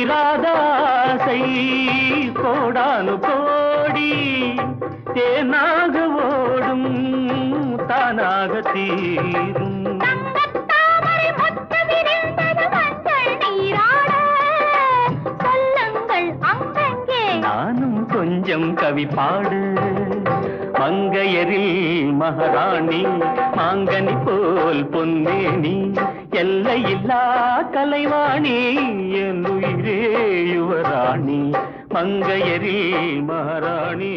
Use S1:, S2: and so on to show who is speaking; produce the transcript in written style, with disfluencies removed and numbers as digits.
S1: தீராத ஆசை கோடானு கோடி தேனாக ஓடும் தானாக தீரும் நானும் கொஞ்சம் கவி பாடு மங்கையரில் மகாராணி மாங்கனி போல் பொன்னேனி எல்லையில்லா கலைவாணி என் உயிரே யுவராணி மங்கையரில் மகாராணி